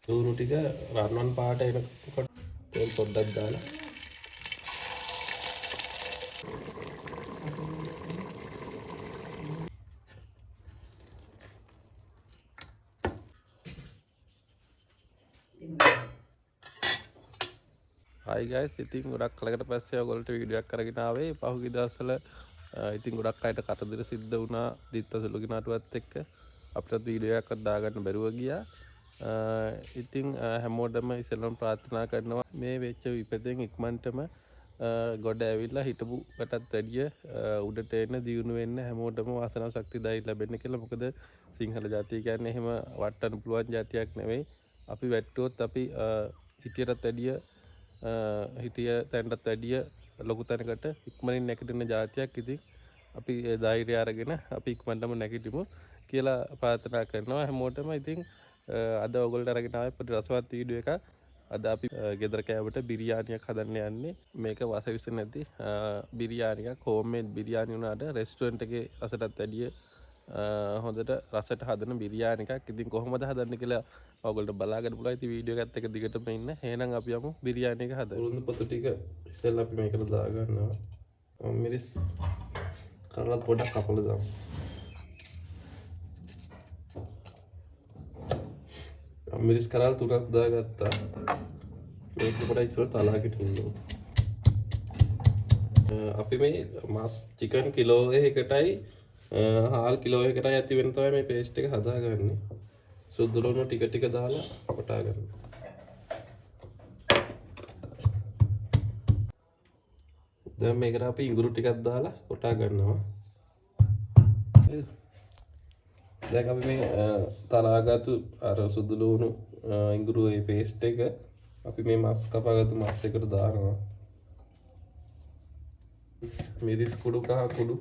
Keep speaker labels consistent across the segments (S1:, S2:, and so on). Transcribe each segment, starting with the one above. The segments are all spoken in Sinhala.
S1: ලුණු ටික රන්වන් පාට එනකොට තෙල් පොඩ්ඩක් දාලා Hi guys, ඉතින් ගොඩක් කලකට පස්සේ ඔයගොල්ලන්ට වීඩියෝ එකක් අරගෙන ආවේ. පහුගිය දවස්වල ඉතින් ගොඩක් අයට කරදර සිද්ධ වුණා දිත්තසලුගේ නටුවත් එක්ක. අපිට වීඩියෝ එකක් දාගන්න බැරුව ගියා. ඉතින් හැමෝටම ඉස්සෙල්ලාම ප්‍රාර්ථනා කරනවා මේ වෙච්ච විපතෙන් ඉක්මනටම ගොඩ ඇවිල්ලා හිටපු කටත් වැඩිය උඩට එන්න දියුණු වෙන්න හැමෝටම වාසනාව ශක්තිය ධෛර්යය ලැබෙන්න කියලා. මොකද සිංහල ජාතිය කියන්නේ එහෙම වටන්න පුළුවන් ජාතියක් නෙවෙයි. අපි වැට්ටුවොත් අපි හිටියටත් වැඩිය හිටිය තැන්ටත් වැඩිය ලොකු තැනකට ඉක්මනින් නැගිටින ජාතියක්. ඉතින් අපි ධෛර්යය අරගෙන අපි ඉක්මනටම නැගිටිමු කියලා ප්‍රාර්ථනා කරනවා හැමෝටම. ඉතින් අද ඔයගොල්ලෝ අරගෙන ආවේ පොඩි රසවත් වීඩියෝ එකක්. අද අපි ගෙදර කෑවට බිරියානියක් හදන්න යන්නේ. මේක වසවිස නැති බිරියානියක්, හෝම්මේඩ් බිරියානි වුණාට රෙස්ටුරන්ට් එකේ රසටත් වැඩිය හොඳට රසට හදන බිරියානි එකක්. ඉතින් කොහොමද හදන්නේ කියලා ඔයගොල්ලෝ බලාගන්න පුළුවන්. ඉතින් වීඩියෝ එකත් එක දිගටම ඉන්න. එහෙනම් අපි යමු බිරියානි එක හදන්න. උරුඳු පොතු ටික ඉස්සෙල්ලා අපි මේකට දාගන්නවා. මිරිස් කරලත් පොඩක් කපලා දාමු. මිරිස් කරල් තුනක් දාගත්තා. මේක පොඩ්ඩක් ඉස්සරහට තලාගෙන ඉන්නවා. අපි මේ මස් චිකන් කිලෝ එකකටයි හාල් කිලෝ එකකටයි ඇති වෙන තමයි මේ පේස්ට් එක හදාගන්නේ. සුදු ලුණු ටික ටික දාලා කොටා ගන්න. දැන් මේකට අපි ඉඟුරු ටිකක් දාලා කොටා ගන්නවා. දැන් අපි මේ තලාගත්තු අර සුදු ලුණු ඉඟුරු ඒ පේස්ට් එක අපි මේ මස් කපාගත්තු මස් එකට දානවා. මිරිස් කුඩු කහ කුඩු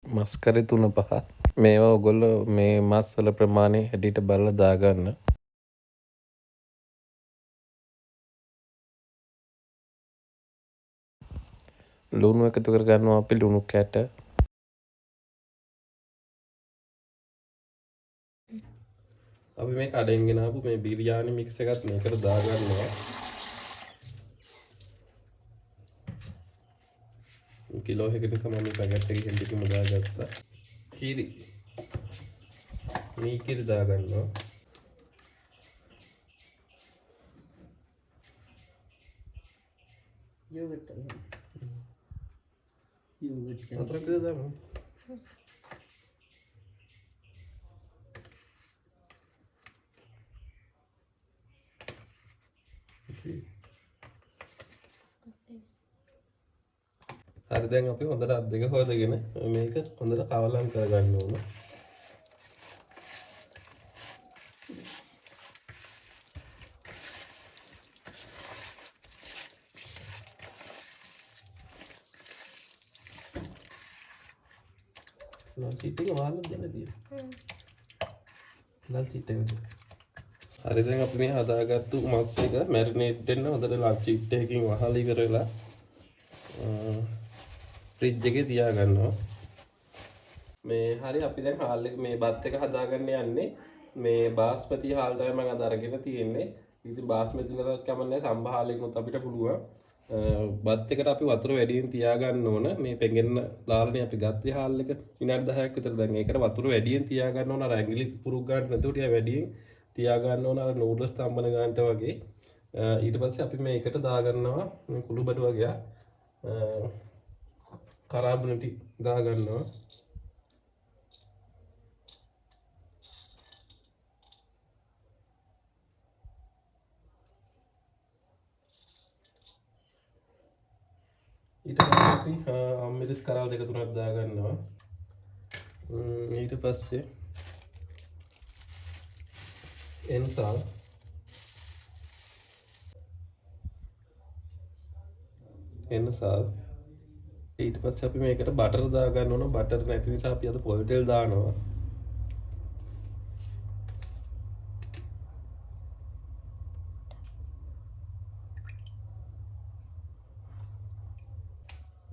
S1: මස් කරේ 3-5 මේවා ඔයගොල්ලෝ මේ මස් වල ප්‍රමාණය හැටියට බලලා දාගන්න. ලුණු එකතු කර ගන්නවා අපි ලුණු කැට. අපි මේ කඩෙන් ගෙන ආපු මේ බිරියානි මික්ස් එකත් මේකට දාගන්නවා. කිලෝ එකකට සම මේ පැකට් එකකින් ටිකම දාගත්තා. කිරි මේ කිරි දාගන්නවා. යෝගට් අතරක් දාමු. හරි දැන් අපි හොඳට අත් දෙක හොදගෙන මේක හොඳට කවලම් කරගන්න ඕන. ලන්චීට් එක වහලා දෙන්න තියෙනවා. ලන්චීට් එක. හරි දැන් අපි මේ හදාගත්තු මස් එක මැරිනේට් වෙන්න හොඳට ලන්චීට් එකකින් වහලා ඉවර වෙලා ෆ්‍රිජ් එකේ තියාගන්නවා. මේ හරි අපි දැන් හාල් එක මේ බත් එක හදාගන්න යන්නේ. මේ බාස්මති හාල් තමයි මම අද අරගෙන තියෙන්නේ. ඉතින් බාස්මති නේද කමන්නේ සම්බහාලෙකුත් අපිට පුළුවන්. බත් එකට අපි වතුර වැඩියෙන් තියාගන්න ඕන. මේ පෙඟෙන්න දාලානේ අපි ගත්තේ හාල් එක විනාඩි 10ක් විතර. දැන් ඒකට වතුර වැඩියෙන් තියාගන්න ඕන. අර ඇඟිලි පුරුක් ගන්න නැතුව ටික වැඩියෙන් තියාගන්න ඕන. අර නූඩල්ස් තම්බන ගන්නට වගේ. ඊට පස්සේ අපි මේකට දාගන්නවා මේ කුළු බඩු වගේ කරාබුණටි දාගන්නවා. ඊට පස්සේ අපි මිරිස් කරාව දෙක තුනක් දාගන්නවා. ඊට පස්සේ එන්සල් එන්නසා ඊට පස්සේ අපි මේකට බටර් දාගන්න ඕන. බටර් නැති නිසා අපි අද පොල් තෙල් දානවා.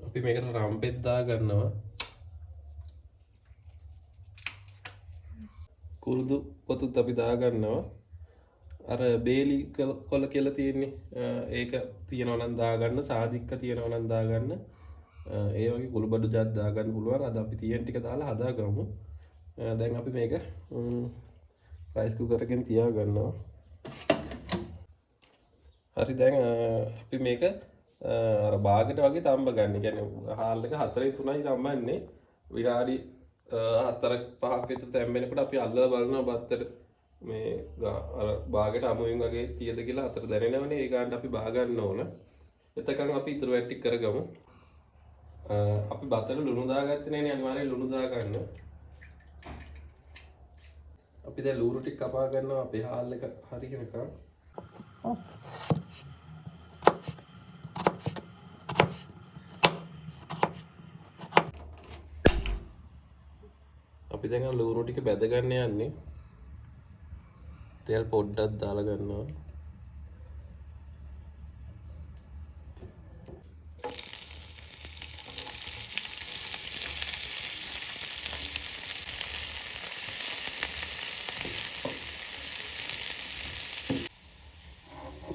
S1: අපි මේකට රම්පෙත් දාගන්නවා. කුරුදු පොතුත් අපි දාගන්නවා. අර බේලි කොළ කියලා තියෙන්නේ ඒක තියෙනවා නම් දාගන්න. සාදික්ක තියෙනවා නම් දාගන්න. ඒ වගේ කුළුබඩු ජාත් දාගන්න පුළුවන්. අද අපි තියෙන ටික දාලා හදාගමු. දැන් අපි මේක රයිස් කුකර් එකෙන් තියාගන්නවා. හරි දැන් අපි මේක අර බාගෙට වගේ තම්බ ගන්න. කියන්නේ හාල් එක 4:03යි තම්බන්නේ. විනාඩි 4-5ක් විතර තැම්බෙනකොට අපි අල්ලලා බලනවා බත්තර මේ අර බාගෙට අමුයෙන් වගේ තියද කියලා අතර දැනෙනවනේ. ඒ ගානට අපි බා ගන්න ඕන. එතකන් අපි ඊටු වැටි කරගමු. අපි බත්තර ලුණු දාගත්තේ නෑනේ. අනිවාර්යෙන් ලුණු දාගන්න. අපි දැන් ලූරු ටික කපා ගන්නවා අපේ හාල් එක හරි වෙනකන්. අපි දැන් ලූරු ටික බැද ගන්න යන්නේ. තෙල් පොඩ්ඩක් දාලා ගන්නවා.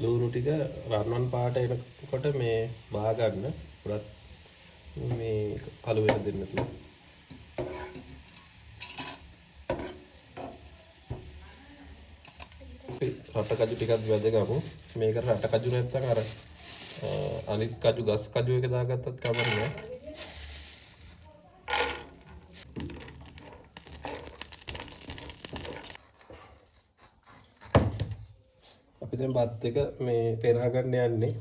S1: ලූරු ටික රන්වන් පාට එනකොට මේ බා ගන්න. පොඩක් මේ කළු වෙන දෙන්න තියෙනවා. රට කජු ටිකක් වැදගමු. මේක රට කජු නැත්නම් අර අනිත් කජු ගස් කජු එක දාගත්තත් කමක් නෑ. අපි දැන් බත් එක මේ පෙරා ගන්න යන්නේ.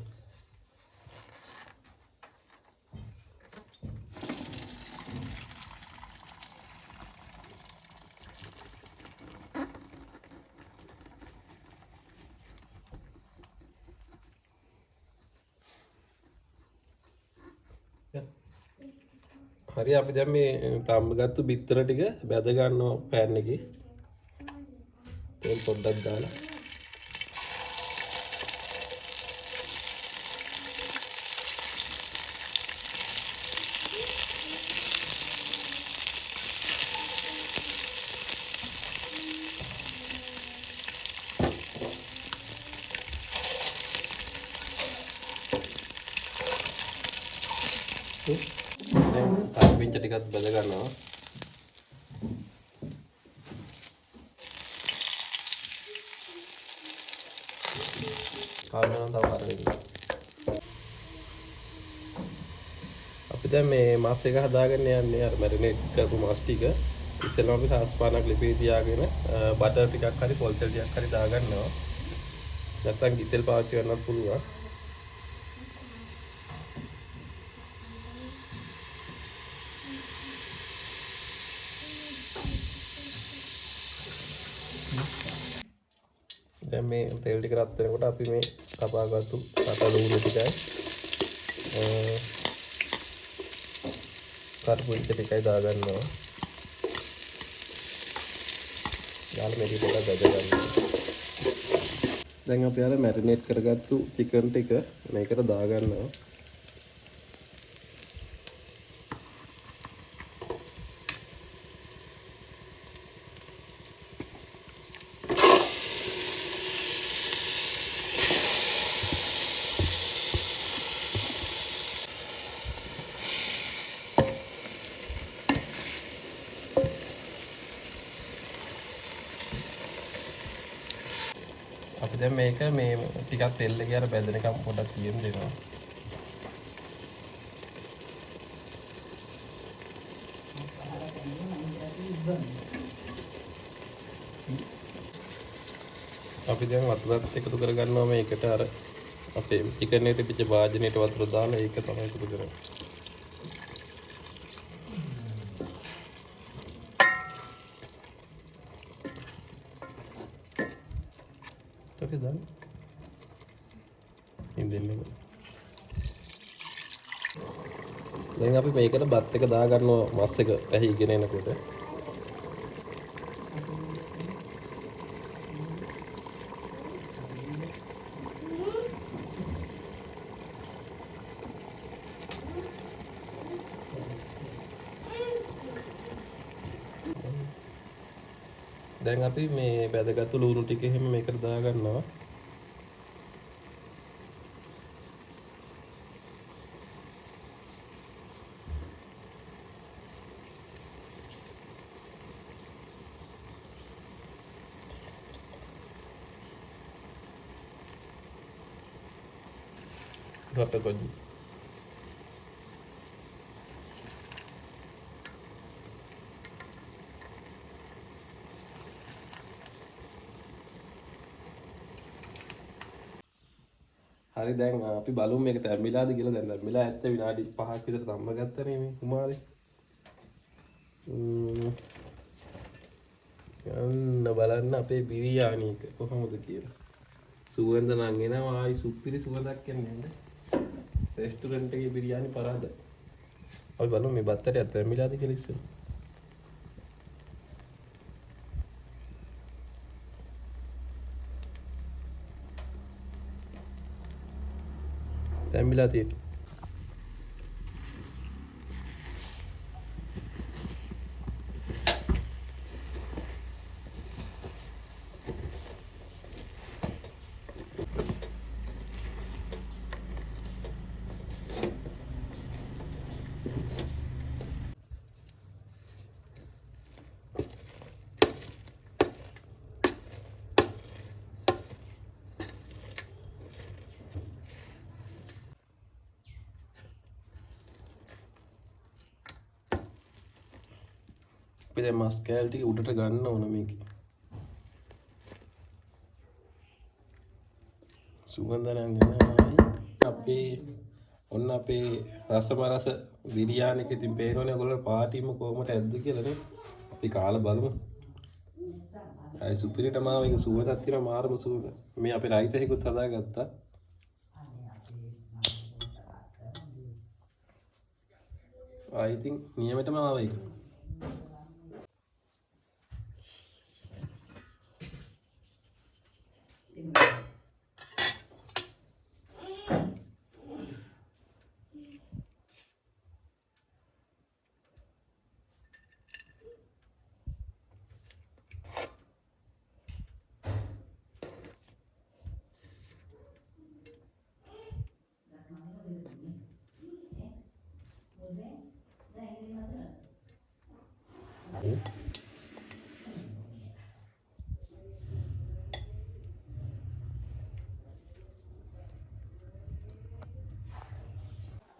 S1: හරි අපි දැන් මේ තම්බගත්තු බිත්තර ටික බැද ගන්නවා පෑන් එකේ. තෙල් පොඩ්ඩක් දාලා. දැන් තාපිච්ච ටිකක් බැද ගන්නවා. කාරණා තව අරගෙන. අපි දැන් මේ මාස් එක හදාගන්න යන්නේ. අර මැරිනේට් කරපු මාස් ටික ඉස්සෙල්ලාම අපි සාස්පානක් ලිපේ තියාගෙන බටර් ටිකක් හරි පොල් තෙල් ටිකක් හරි දාගන්නවා. නැත්නම් ගිතෙල් පාවිච්චි කරන්නත් පුළුවන්. දැන් මේ තෙල් ටික රත් වෙනකොට අපි මේ කපාගත්තු රට ලුණු ටිකයි කරපුච්ච ටිකයි දාගන්නවා. දාලා මේක පොඩ්ඩක් බෙද ගන්නවා. දැන් අපි අර මැරිනේට් කරගත්තු චිකන් ටික මේකට දාගන්නවා. අපි දැන් මේක මේ ටිකක් තෙල් එකේ අර බැදෙනකම් පොඩ්ඩක් තියෙන්න දෙනවා. අපි දැන් වතුරත් එකතු කරගන්නවා මේකට. අර අපේ චිකන් එකේ තිබිච්ච භාජනයට වතුර දාලා ඒක තමයි එකතු කරන්නේ. Okay, done. In the middle. දැන් අපි මේකට බත් එක දාගන්නවා මස් එක පැහිගෙන එනකොට. දැන් අපි මේ බැදගත්තු ලුණු ටික එහෙම මේකට දාගන්නවා. රට කොජි. හරි දැන් අපි බලමු මේක තැම්බිලාද කියලා. දැන් තැම්බිලා ඇත්ත විනාඩි 5ක් විතර තම්බ ගත්තනේ මේ කුමාරේ. යන්න බලන්න අපේ බිරියානි එක කොහොමද කියලා. සුවඳ නම් එනවා ආයි සුපිරි සුවඳක් එන්නේ නේද? රෙස්ටුරන්ට් එකේ බිරියානි පරාද. අපි බලමු මේ බත්තට තැම්බිලාද කියලා ඉස්සෙල්ලා. තැම්බිලා තියෙන්නේ. අපි දැන් මස් කෑලි ටික උඩට ගන්න ඕන මේකේ. සුගන්ධ නම් එනවා. අපේ ඔන්න අපේ රසමරස බිරියානි එක ඉතින් පේනවනේ ඔයගොල්ලෝ පාටිම කොහොමද ඇද්ද කියලා නේ. අපි කාලා බලමු. අය සුපිරිටම මේක සුවඳක් තියෙන මාරම සුවඳ. මේ අපේ රයිතෙකුත් හදාගත්තා. I think නියමෙටම ආවා ඒක.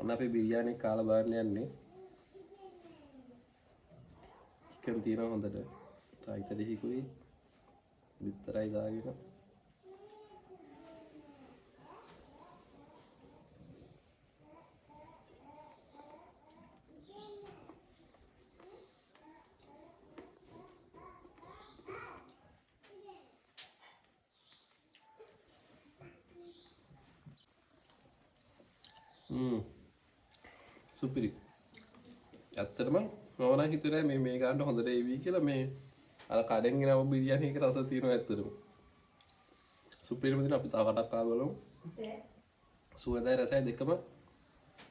S1: ඔන්න අපේ බිරියානි කාලා බලන්න යන්නේ. චිකන් තියෙනවා හොඳට. රයිත දෙහිකුයි. විතරයි දාගෙන. සුපිරි. ඇත්තටම මම නම් හිතුවේ මේ ගන්න හොඳට ඒවි කියලා. මේ අර කඩෙන් ගෙනව බිරියානි එක රස තියෙනවා ඇත්තටම. සුපිරිම දින අපි තව කටක් කාලා බලමු. සුවඳයි රසයි දෙකම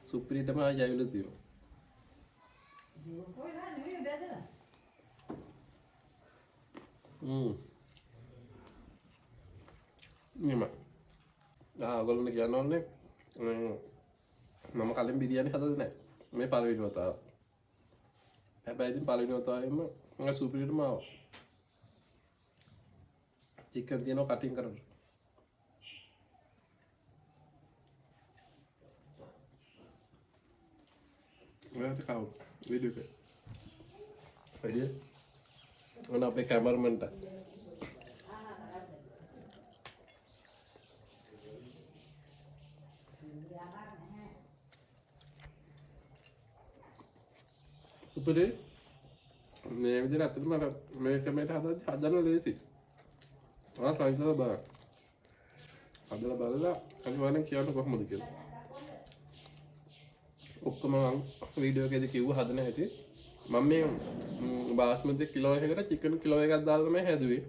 S1: සුපිරිටම ආයවිල තියෙනවා. නියම. ඔයගොල්ලෝ කියනෝනේ මම කලින් බිරියානි හදලා නැහැ. මේ පළවෙනි වතාව. හැබැයි ඉතින් පළවෙනි වතාවෙම මම සුපිරිටම ආවා. චිකන් දිනෝ කටින් කරමු. ඔයාට කවු වීඩියෝ එක. වැඩි. ඔන්න අපේ කැමරමන්ට. සුපිරි. මේ විදිහට අතටම මේ කැමරේට හදන්න ලේසි. ඔයා try කරලා බලන්න. හදලා බලලා අනිවාර්යෙන් කියන්න කොහොමද කියලා. ඔක්කොම වීඩියෝ එකේදී කිව්ව හදන හැටි මම මේ බාස්මති කිලෝ එකකට චිකන් කිලෝ එකක් දාලා තමයි හැදුවේ.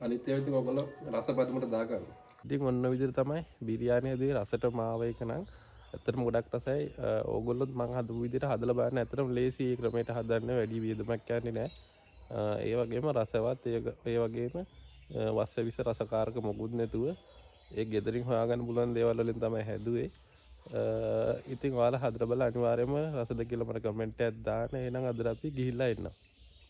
S1: අනිත් ඒවා ඉතින් ඔයගොල්ලෝ රස පදමට දාගන්න. ඉතින් ඔන්න විදිහට තමයි බිරියානියේදී රසට මාව එක නම් ඇත්තටම ගොඩක් රසයි. ඕගොල්ලොත් මම හදපු විදිහට හදලා බලන්න. ඇත්තටම ලේසි ඒ ක්‍රමයට හදන්න වැඩි වියදමක් යන්නේ නැහැ. ඒ වගේම රසවත් ඒ වගේම වස්ස විස රසකාරක මොකුත් නැතුව ඒ ගෙදරින් හොයාගන්න පුළුවන් දේවල් වලින් තමයි හැදුවේ. ඉතින් ඔයාලා හදලා බලලා අනිවාර්යයෙන්ම රසද කියලා මට කමෙන්ට් එකක් දාන්න. එහෙනම් අද අපි ගිහිල්ලා එන්නම්.